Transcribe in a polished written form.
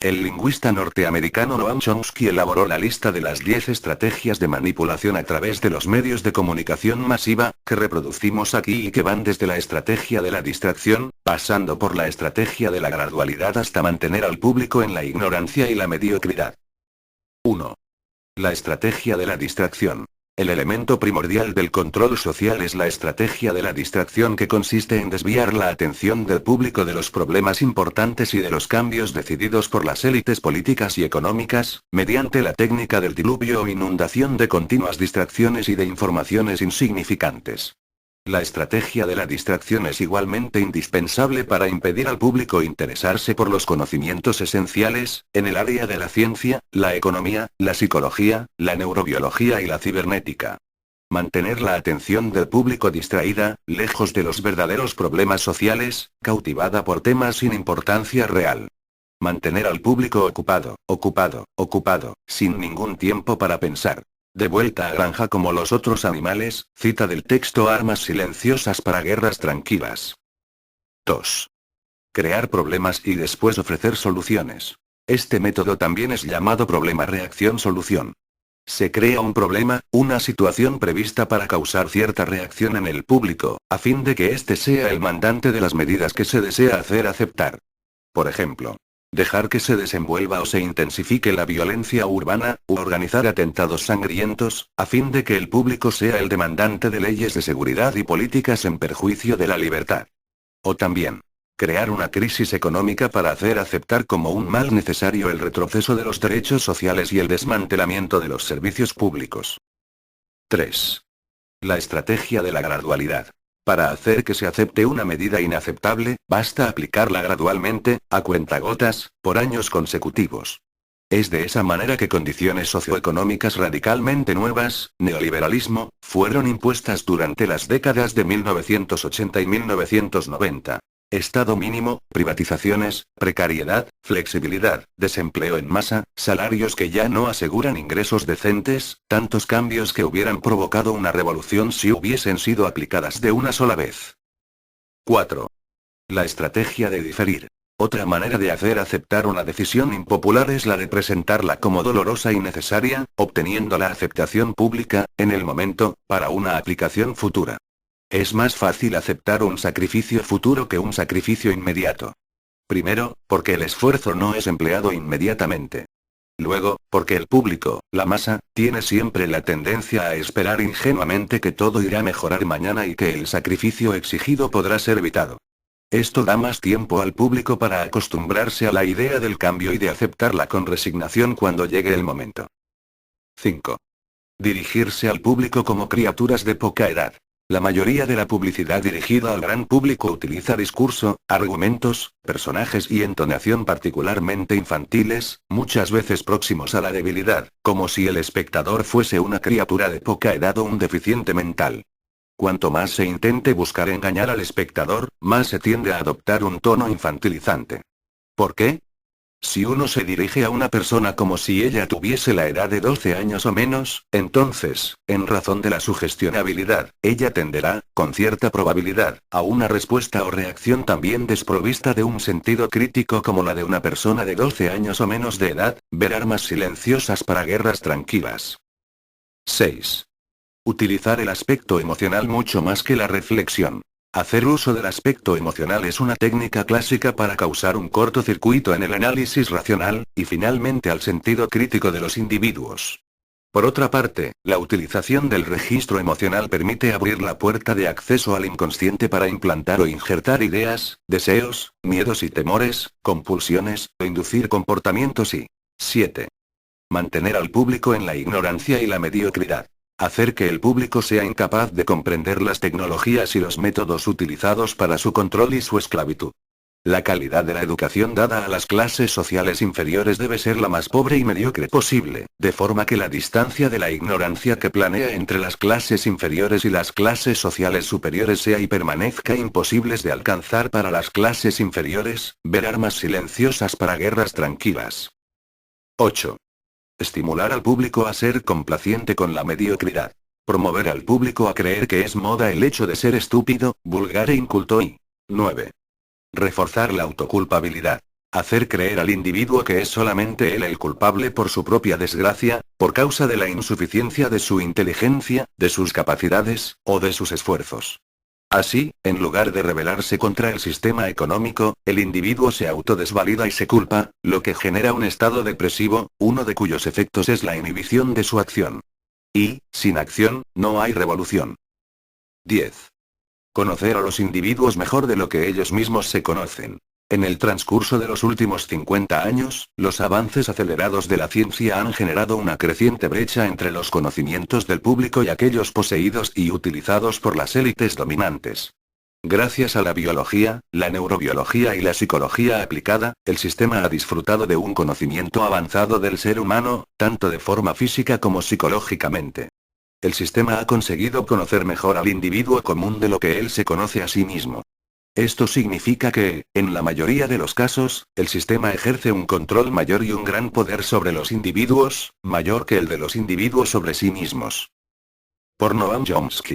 El lingüista norteamericano Noam Chomsky elaboró la lista de las 10 estrategias de manipulación a través de los medios de comunicación masiva, que reproducimos aquí y que van desde la estrategia de la distracción, pasando por la estrategia de la gradualidad hasta mantener al público en la ignorancia y la mediocridad. 1. La estrategia de la distracción. El elemento primordial del control social es la estrategia de la distracción, que consiste en desviar la atención del público de los problemas importantes y de los cambios decididos por las élites políticas y económicas, mediante la técnica del diluvio o inundación de continuas distracciones y de informaciones insignificantes. La estrategia de la distracción es igualmente indispensable para impedir al público interesarse por los conocimientos esenciales, en el área de la ciencia, la economía, la psicología, la neurobiología y la cibernética. Mantener la atención del público distraída, lejos de los verdaderos problemas sociales, cautivada por temas sin importancia real. Mantener al público ocupado, sin ningún tiempo para pensar. De vuelta a granja como los otros animales, cita del texto Armas silenciosas para guerras tranquilas. 2. Crear problemas y después ofrecer soluciones. Este método también es llamado problema-reacción-solución. Se crea un problema, una situación prevista para causar cierta reacción en el público, a fin de que éste sea el mandante de las medidas que se desea hacer aceptar. Por ejemplo, dejar que se desenvuelva o se intensifique la violencia urbana, u organizar atentados sangrientos, a fin de que el público sea el demandante de leyes de seguridad y políticas en perjuicio de la libertad. O también, crear una crisis económica para hacer aceptar como un mal necesario el retroceso de los derechos sociales y el desmantelamiento de los servicios públicos. 3. La estrategia de la gradualidad. Para hacer que se acepte una medida inaceptable, basta aplicarla gradualmente, a cuentagotas, por años consecutivos. Es de esa manera que condiciones socioeconómicas radicalmente nuevas, neoliberalismo, fueron impuestas durante las décadas de 1980 y 1990. Estado mínimo, privatizaciones, precariedad, flexibilidad, desempleo en masa, salarios que ya no aseguran ingresos decentes, tantos cambios que hubieran provocado una revolución si hubiesen sido aplicadas de una sola vez. 4. La estrategia de diferir. Otra manera de hacer aceptar una decisión impopular es la de presentarla como dolorosa y necesaria, obteniendo la aceptación pública, en el momento, para una aplicación futura. Es más fácil aceptar un sacrificio futuro que un sacrificio inmediato. Primero, porque el esfuerzo no es empleado inmediatamente. Luego, porque el público, la masa, tiene siempre la tendencia a esperar ingenuamente que todo irá a mejorar mañana y que el sacrificio exigido podrá ser evitado. Esto da más tiempo al público para acostumbrarse a la idea del cambio y de aceptarla con resignación cuando llegue el momento. 5. Dirigirse al público como criaturas de poca edad. La mayoría de la publicidad dirigida al gran público utiliza discurso, argumentos, personajes y entonación particularmente infantiles, muchas veces próximos a la debilidad, como si el espectador fuese una criatura de poca edad o un deficiente mental. Cuanto más se intente buscar engañar al espectador, más se tiende a adoptar un tono infantilizante. ¿Por qué? Si uno se dirige a una persona como si ella tuviese la edad de 12 años o menos, entonces, en razón de la sugestionabilidad, ella tenderá, con cierta probabilidad, a una respuesta o reacción también desprovista de un sentido crítico como la de una persona de 12 años o menos de edad, ver Armas silenciosas para guerras tranquilas. 6. Utilizar el aspecto emocional mucho más que la reflexión. Hacer uso del aspecto emocional es una técnica clásica para causar un cortocircuito en el análisis racional, y finalmente al sentido crítico de los individuos. Por otra parte, la utilización del registro emocional permite abrir la puerta de acceso al inconsciente para implantar o injertar ideas, deseos, miedos y temores, compulsiones, o inducir comportamientos y 7. Mantener al público en la ignorancia y la mediocridad. Hacer que el público sea incapaz de comprender las tecnologías y los métodos utilizados para su control y su esclavitud. La calidad de la educación dada a las clases sociales inferiores debe ser la más pobre y mediocre posible, de forma que la distancia de la ignorancia que planea entre las clases inferiores y las clases sociales superiores sea y permanezca imposibles de alcanzar para las clases inferiores, ver Armas silenciosas para guerras tranquilas. 8. Estimular al público a ser complaciente con la mediocridad. Promover al público a creer que es moda el hecho de ser estúpido, vulgar e inculto y 9. Reforzar la autoculpabilidad. Hacer creer al individuo que es solamente él el culpable por su propia desgracia, por causa de la insuficiencia de su inteligencia, de sus capacidades, o de sus esfuerzos. Así, en lugar de rebelarse contra el sistema económico, el individuo se autodesvalida y se culpa, lo que genera un estado depresivo, uno de cuyos efectos es la inhibición de su acción. Y, sin acción, no hay revolución. 10. Conocer a los individuos mejor de lo que ellos mismos se conocen. En el transcurso de los últimos 50 años, los avances acelerados de la ciencia han generado una creciente brecha entre los conocimientos del público y aquellos poseídos y utilizados por las élites dominantes. Gracias a la biología, la neurobiología y la psicología aplicada, el sistema ha disfrutado de un conocimiento avanzado del ser humano, tanto de forma física como psicológicamente. El sistema ha conseguido conocer mejor al individuo común de lo que él se conoce a sí mismo. Esto significa que, en la mayoría de los casos, el sistema ejerce un control mayor y un gran poder sobre los individuos, mayor que el de los individuos sobre sí mismos. Por Noam Chomsky.